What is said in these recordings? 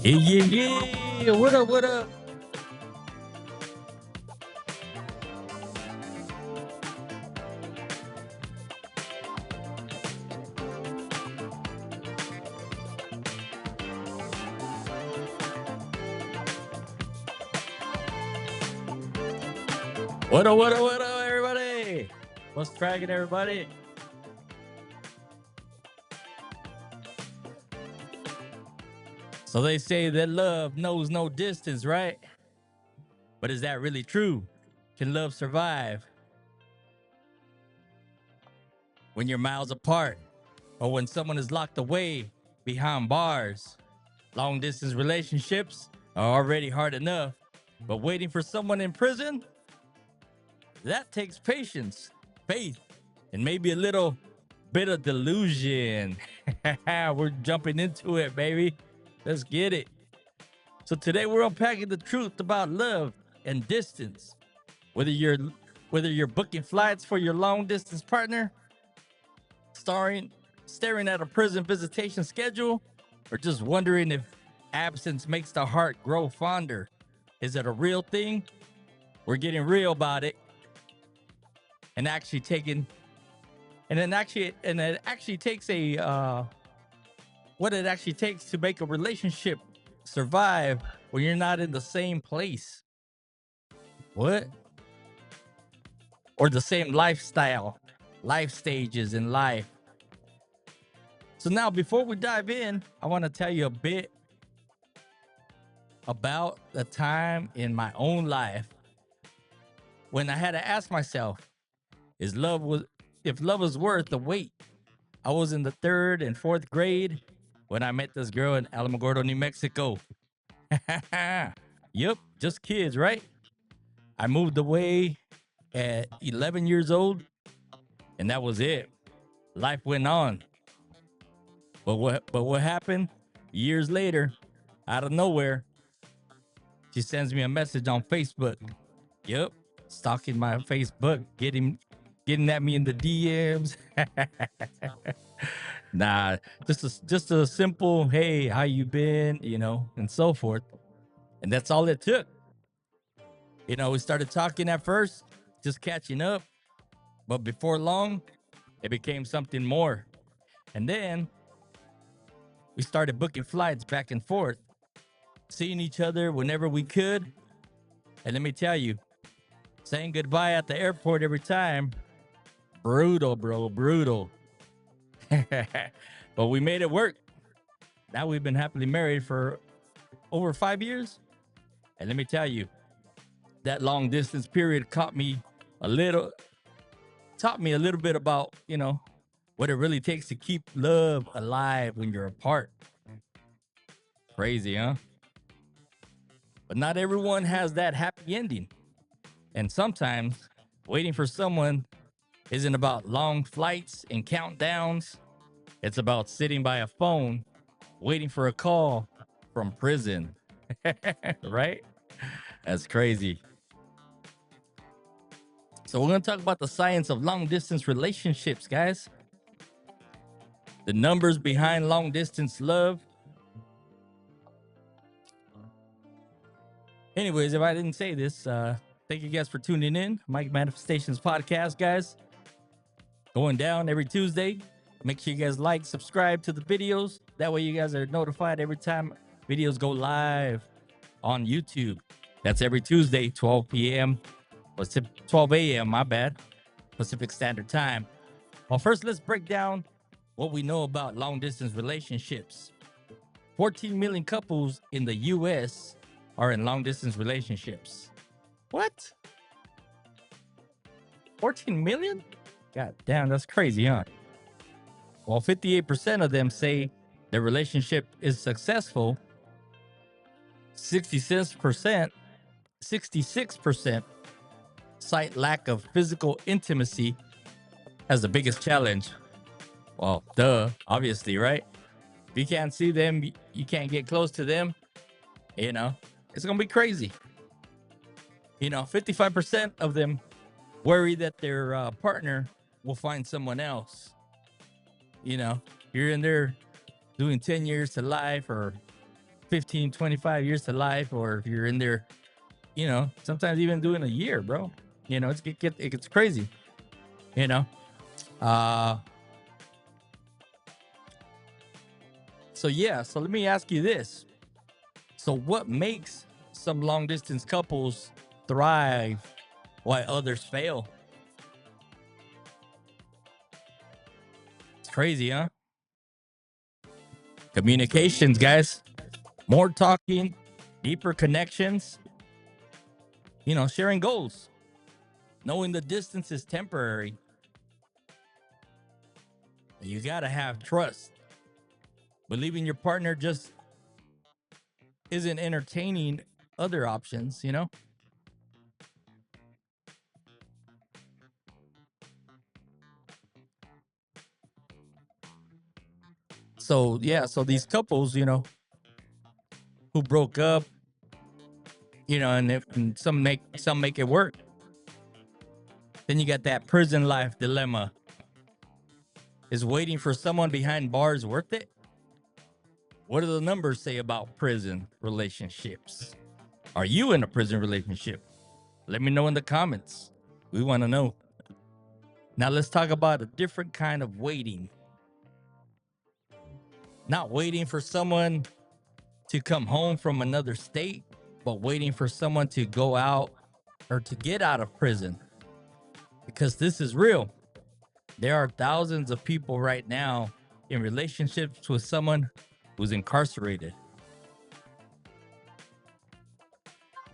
Yeah, yeah, yeah. What up? What up? What up? What up? What up, everybody? What's cracking, everybody? So they say that love knows no distance, right? But is that really true? Can love survive when you're miles apart or when someone is locked away behind bars? Long distance relationships are already hard enough, but waiting for someone in prison, that takes patience, faith, and maybe a little bit of delusion. We're jumping into it, baby. Let's get it. So today we're unpacking the truth about love and distance. Whether you're whether you're booking flights for your long distance partner, starring staring at a prison visitation schedule, or just wondering if absence makes the heart grow fonder. Is it a real thing? We're getting real about it and actually taking and it actually takes a what it actually takes to make a relationship survive when you're not in the same place. What? Or the same lifestyle, life stages in life. So now before we dive in, I want to tell you a bit about the time in my own life when I had to ask myself, is love was if love was worth the wait. I was in the third and fourth grade when I met this girl in Alamogordo, New Mexico. Yep, just kids, right? I moved away at 11 years old, and that was it. Life went on. But what happened? Years later, out of nowhere, she sends me a message on Facebook. Yep, stalking my Facebook, getting at me in the DMs. Nah, just a simple hey, how you been, and so forth. And that's all it took. We started talking at first, just catching up, but before long, it became something more. And then we started booking flights back and forth, seeing each other whenever we could. And let me tell you, saying goodbye at the airport every time, brutal, bro, brutal. But we made it work. Now we've been happily married for over 5 years. And let me tell you, that long distance period a little, taught me a little bit about, what it really takes to keep love alive when you're apart. Crazy, huh? But not everyone has that happy ending. And sometimes waiting for someone isn't about long flights and countdowns. It's about sitting by a phone, waiting for a call from prison. Right? That's crazy. So, we're going to talk about the science of long distance relationships, guys. The numbers behind long distance love. Anyways, if I didn't say this, thank you guys for tuning in. Mike Manifestations Podcast, guys. Going down every Tuesday. Make sure you guys like, subscribe to the videos. That way you guys are notified every time videos go live on YouTube. That's every Tuesday, 12 p.m. 12 a.m., my bad, Pacific Standard Time. Well, first, let's break down what we know about long distance relationships. 14 million couples in the U.S. are in long distance relationships. What? 14 million? God damn, that's crazy, huh? While 58% of them say their relationship is successful, 66%, 66% cite lack of physical intimacy as the biggest challenge. Well, duh, obviously, right? If you can't see them, you can't get close to them, it's going to be crazy. 55% of them worry that their partner will find someone else. You're in there doing 10 years to life or 15, 25 years to life, or if you're in there, sometimes even doing a year, bro. It gets crazy, you know. Uh, so let me ask you this. So what makes some long distance couples thrive while others fail? It's crazy, huh? Communications, guys. More talking, deeper connections, sharing goals, knowing the distance is temporary. You got to have trust. Believing your partner just isn't entertaining other options. So, yeah, so these couples, who broke up, and some make it work. Then you got that prison life dilemma. Is waiting for someone behind bars worth it? What do the numbers say about prison relationships? Are you in a prison relationship? Let me know in the comments. We want to know. Now let's talk about a different kind of waiting. Not waiting for someone to come home from another state, but waiting for someone to go out or to get out of prison. Because this is real. There are thousands of people right now in relationships with someone who's incarcerated.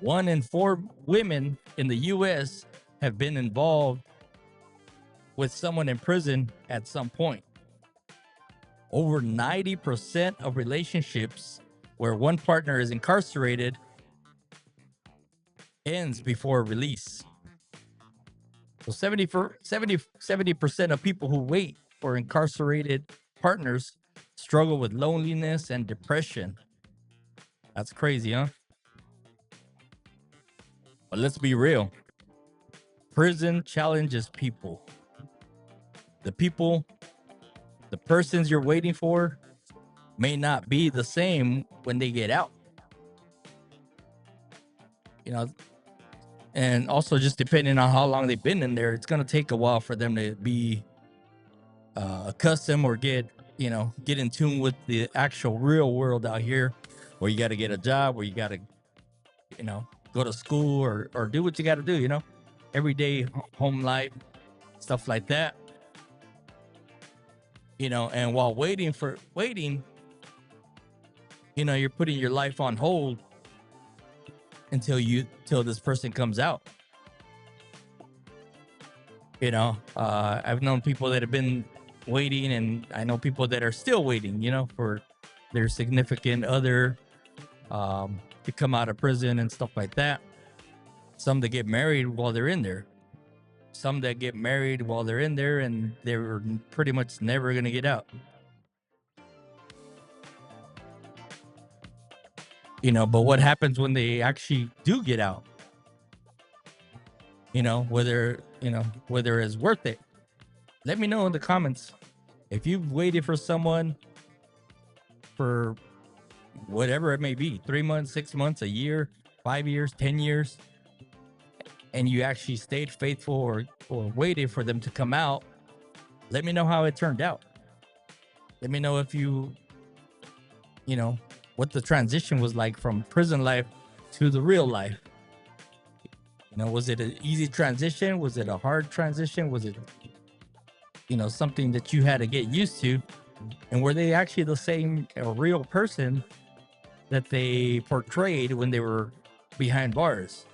1 in 4 women in the US have been involved with someone in prison at some point. Over 90% of relationships where one partner is incarcerated ends before release. So 70% of people who wait for incarcerated partners struggle with loneliness and depression. That's crazy, huh? But let's be real. Prison challenges people. The people, the persons you're waiting for may not be the same when they get out. You know, and also just depending on how long they've been in there, it's going to take a while for them to be accustomed or get in tune with the actual real world out here, where you got to get a job, where you got to go to school or do what you got to do, everyday home life, stuff like that. And while waiting, you're putting your life on hold until this person comes out. I've known people that have been waiting, and I know people that are still waiting, for their significant other to come out of prison and stuff like that. Some that get married while they're in there. Some that get married while they're in there, and they're pretty much never going to get out. But what happens when they actually do get out? Whether it's worth it. Let me know in the comments. If you've waited for someone for whatever it may be, 3 months, 6 months, a year, 5 years, 10 years, and you actually stayed faithful or waited for them to come out, let me know how it turned out. Let me know if what the transition was like from prison life to the real life. Was it an easy transition? Was it a hard transition? Was it, something that you had to get used to? And were they actually the same real person that they portrayed when they were behind bars?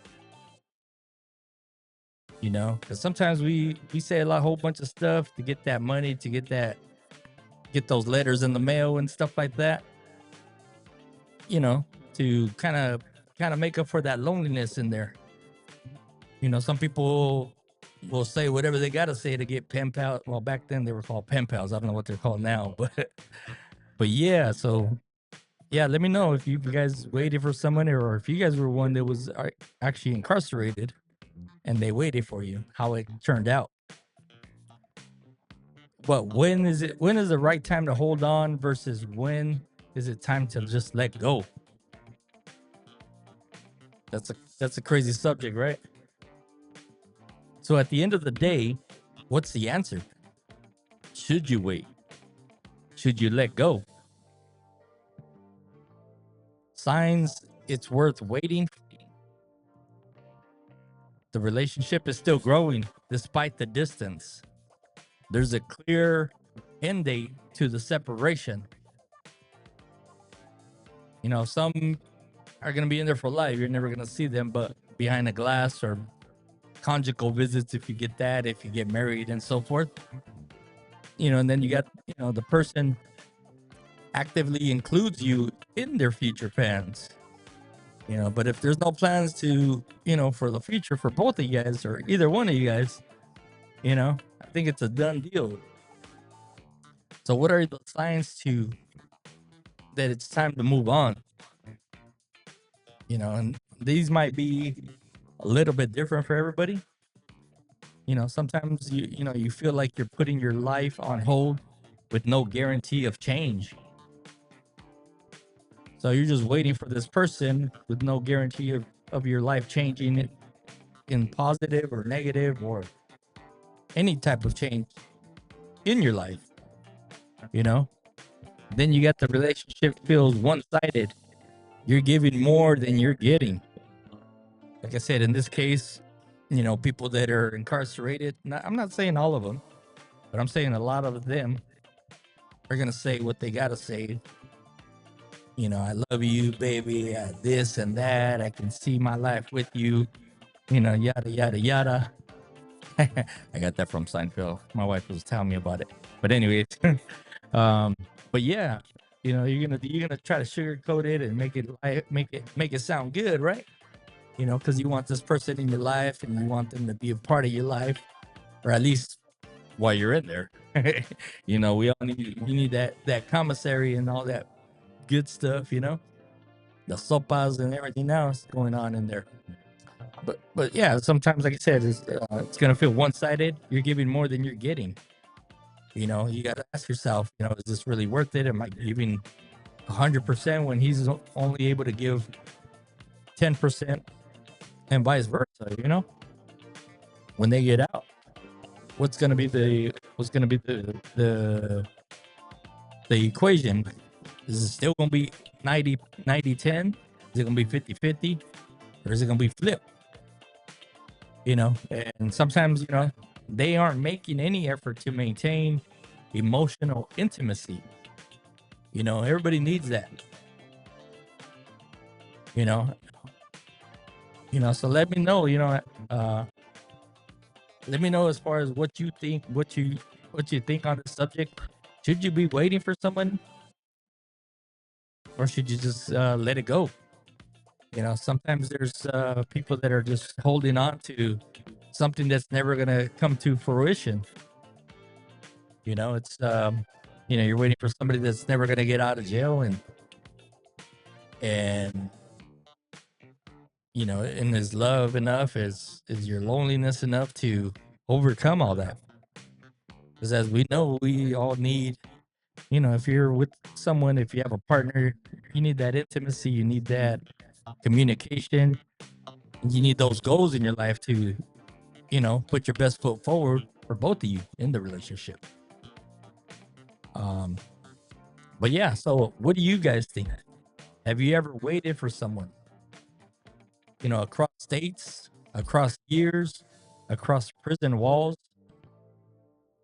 Because sometimes we say a whole bunch of stuff to get that money, to get those letters in the mail and stuff like that, to kind of make up for that loneliness in there. Some people will say whatever they got to say to get pen pals. Well, back then they were called pen pals. I don't know what they're called now, but yeah. So yeah, let me know if you guys waited for someone, or if you guys were one that was actually incarcerated and they waited for you, how it turned out. But when is the right time to hold on versus when is it time to just let go? That's a crazy subject, right? So at the end of the day, what's the answer? Should you wait? Should you let go? Signs it's worth waiting. The relationship is still growing despite the distance. There's a clear end date to the separation. You know, some are going to be in there for life. You're never going to see them, but behind a glass or conjugal visits, if you get that, if you get married and so forth, you know, and then you got, you know, the person actively includes you in their future plans, you know, but if there's no plans to, you know, for the future for both of you guys or either one of you guys, you know, I think it's a done deal. So what are the signs to that it's time to move on? You know, and these might be a little bit different for everybody. You know, sometimes you know, you feel like you're putting your life on hold with no guarantee of change. So you're just waiting for this person with no guarantee of your life changing it in positive or negative or any type of change in your life, you know? Then you got the relationship feels one-sided. You're giving more than you're getting. Like I said, in this case, you know, people that are incarcerated, I'm not saying all of them, but I'm saying a lot of them are going to say what they got to say. You know, I love you, baby, this and that. I can see my life with you, you know, yada, yada, yada. I got that from Seinfeld. My wife was telling me about it. But anyways, um, but yeah, you know, you're gonna try to sugarcoat it and make it sound good, right? You know, because you want this person in your life and you want them to be a part of your life, or at least while you're in there. You know, we all need that commissary and all that good stuff. You know, the sopas and everything else going on in there. But yeah, sometimes, like I said, it's gonna feel one sided. You're giving more than you're getting. You know, you got to ask yourself, you know, is this really worth it? Am I giving 100% when he's only able to give 10%, and vice versa? You know, when they get out, what's gonna be the equation? Is it still gonna be 90-10? Is it gonna be 50-50? Or is it gonna be flipped? You know, and sometimes, you know, they aren't making any effort to maintain emotional intimacy. You know, everybody needs that. You know, so let me know. Uh, let me know as far as what you think, what you think on this subject. Should you be waiting for someone, or should you just let it go? You know, sometimes there's people that are just holding on to something that's never gonna come to fruition. You know, it's you know, you're waiting for somebody that's never gonna get out of jail, and you know, and is love enough? Is your loneliness enough to overcome all that? Because as we know, we all need, you know, if you're with someone, if you have a partner, you need that intimacy, you need that communication, you need those goals in your life to, you know, put your best foot forward for both of you in the relationship. Um, but yeah, so what do you guys think? Have you ever waited for someone, you know, across states, across years, across prison walls?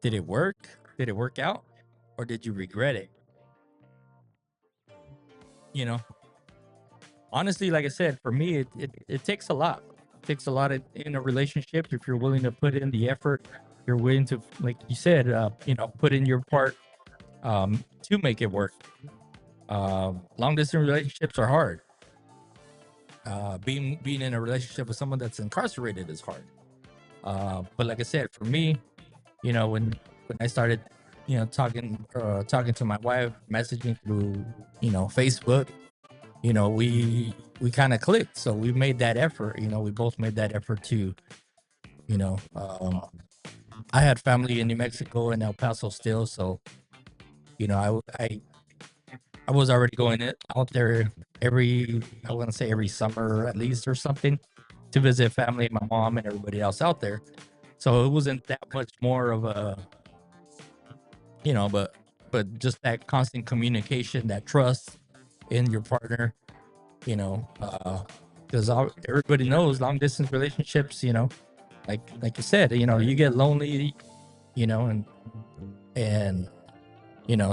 Did it work? Did it work out? Or did you regret it? You know, honestly, like I said, for me, it takes a lot. It takes a lot in a relationship if you're willing to put in the effort. You're willing to, like you said, you know, put in your part to make it work. Long distance relationships are hard. Being in a relationship with someone that's incarcerated is hard. But like I said, for me, you know, when I started, you know, talking to my wife, messaging through, you know, Facebook, you know, we kind of clicked. So we made that effort. You know, we both made that effort to, you know, I had family in New Mexico and El Paso still, so you know, I was already going out there I want to say every summer at least or something to visit family, my mom and everybody else out there. So it wasn't that much more of a, but just that constant communication, that trust in your partner, because everybody knows long distance relationships, like you said, you get lonely, and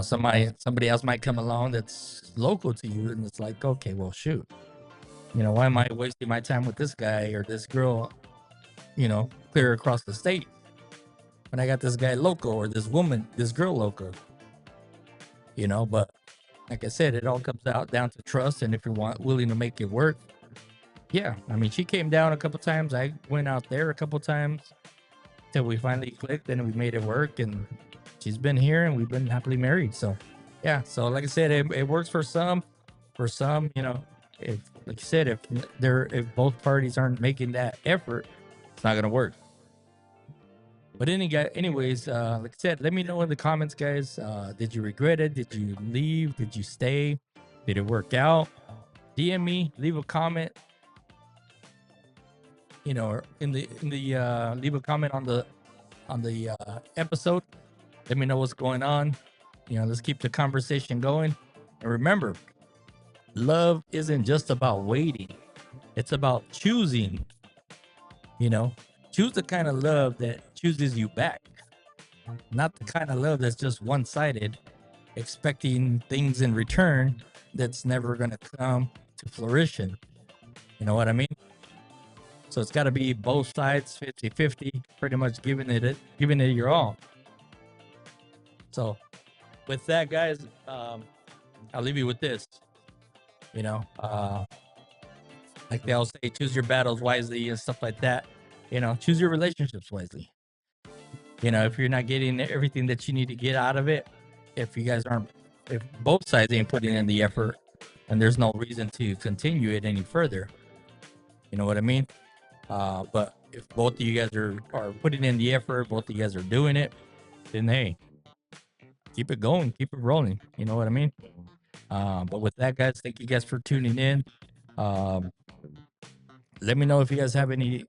somebody else might come along that's local to you, and it's like, okay, well, shoot, why am I wasting my time with this guy or this girl, clear across the state when I got this guy local or this girl local, but like I said, it all comes out down to trust, and if you're willing to make it work. Yeah, I mean, she came down a couple times. I went out there a couple times till we finally clicked and we made it work. And she's been here, and we've been happily married. So, yeah. So, like I said, it works for some. For some, if like you said, if both parties aren't making that effort, it's not gonna work. But anyways, like I said, let me know in the comments, guys. Did you regret it? Did you leave? Did you stay? Did it work out? DM me, leave a comment, or leave a comment on the episode. Let me know what's going on. Let's keep the conversation going. And remember, love isn't just about waiting. It's about choosing. Choose the kind of love that chooses you back, not the kind of love that's just one-sided, expecting things in return that's never going to come to fruition. You know what I mean? So it's got to be both sides 50-50, pretty much giving it your all. So with that, guys, I'll leave you with this. Like they all say, choose your battles wisely and stuff like that. Choose your relationships wisely. If you're not getting everything that you need to get out of it, if both sides ain't putting in the effort, and there's no reason to continue it any further. You know what I mean? But if both of you guys are putting in the effort, both of you guys are doing it, then hey, keep it going, keep it rolling. You know what I mean? But with that, guys, thank you guys for tuning in. Let me know if you guys have any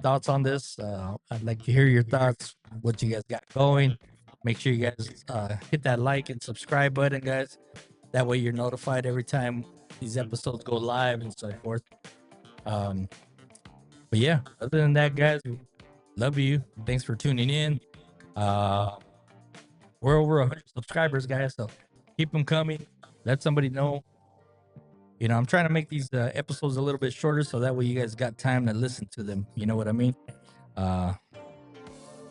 thoughts on this. I'd like to hear your thoughts, what you guys got going. Make sure you guys hit that like and subscribe button, guys. That way you're notified every time these episodes go live and so forth. But yeah, other than that, guys, love you. Thanks for tuning in. We're over 100 subscribers, guys, so keep them coming. Let somebody know. I'm trying to make these episodes a little bit shorter so that way you guys got time to listen to them. You know what I mean? I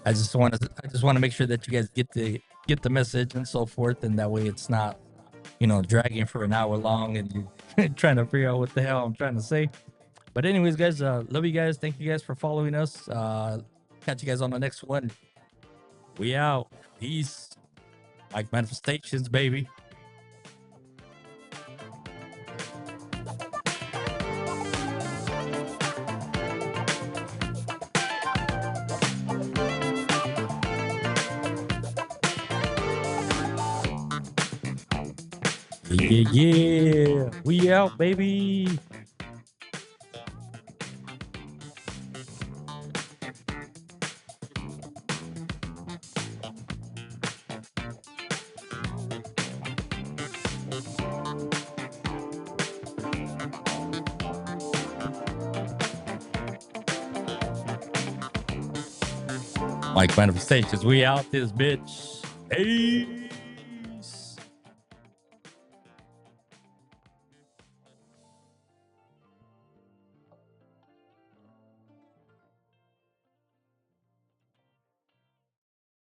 just want to make sure that you guys get the message and so forth, and that way it's not, dragging for an hour long and you're trying to figure out what the hell I'm trying to say. But anyways, guys, love you guys. Thank you guys for following us. Catch you guys on the next one. We out. Peace. Like manifestations, baby. Yeah. We out, baby. Like manifestations, we out this bitch. Hey.